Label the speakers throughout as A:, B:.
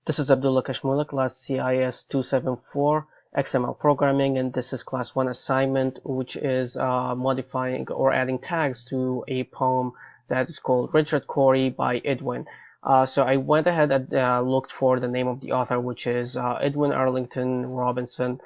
A: This is Abdullah Kashmula, class CIS274 XML programming, and this is class 1 assignment, which is modifying or adding tags to a poem that is called Richard Cory by Edwin. So I went ahead and looked for the name of the author, which is Edwin Arlington Robinson,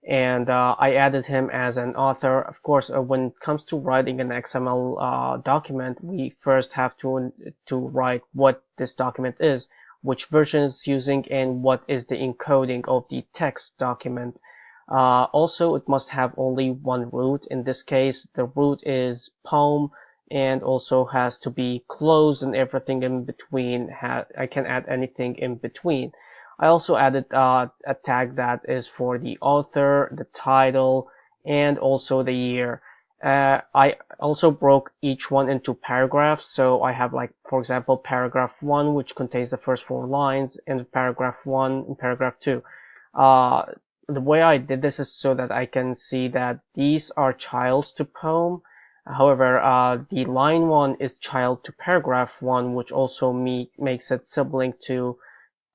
A: and I added him as an author. Of course, when it comes to writing an XML document, we first have to write what this document is, which version it's using, and what is the encoding of the text document. Also, it must have only one root. In this case, the root is poem, and also has to be closed, and everything in between. I can add anything in between. I also added a tag that is for the author, the title, and also the year. I also broke each one into paragraphs. So I have, like, for example, paragraph 1, which contains the first 4 lines, and paragraph 1 and paragraph 2. The way I did this is so that I can see that these are childs to poem. However, the line 1 is child to paragraph 1, which also makes it sibling to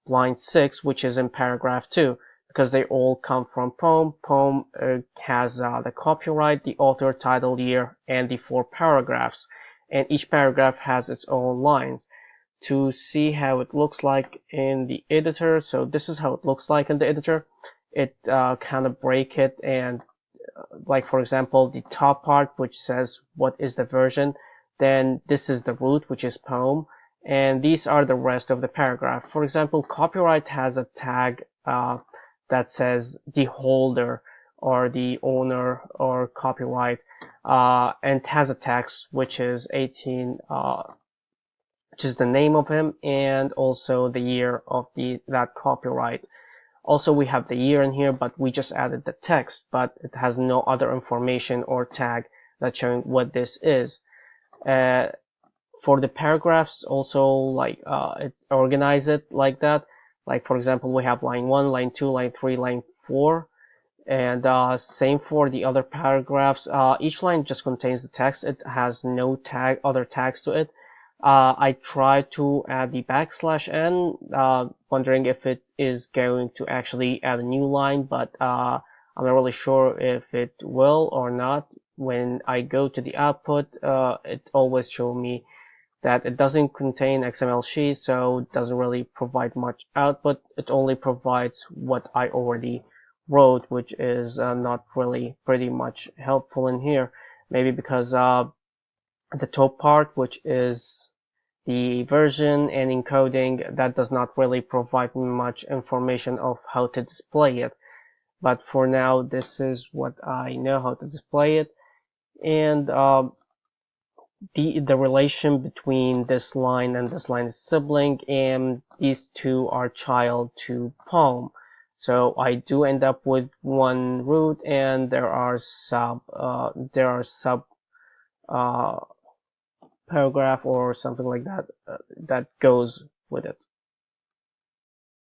A: line 6, which is in paragraph 2, because they all come from poem. Poem has the copyright, the author, title, year, and the 4 paragraphs, and each paragraph has its own lines. To see how it looks like in the editor, so this is how it looks like in the editor. It kind of break it, and like, for example, the top part, which says what is the version, then this is the root, which is poem, and these are the rest of the paragraph. For example, copyright has a tag that says the holder or the owner or copyright, and has a text which is 18, which is the name of him, and also the year of that copyright. Also, we have the year in here, but we just added the text, but it has no other information or tag that's showing what this is. For the paragraphs, also, like, it organize it like that. Like, for example, we have line 1, line 2, line 3, line 4, and same for the other paragraphs. Each line just contains the text. It has no other tags to it. I tried to add the \n, wondering if it is going to actually add a new line, but I'm not really sure if it will or not. When I go to the output, it always shows me that it doesn't contain XML sheet, so it doesn't really provide much output. It only provides what I already wrote, which is not really pretty much helpful in here. Maybe because the top part, which is the version and encoding, that does not really provide much information of how to display it. But for now, this is what I know how to display it. And the relation between this line and this line is sibling, and these two are child to poem. So I do end up with one root, and there are sub paragraph or something like that that goes with it.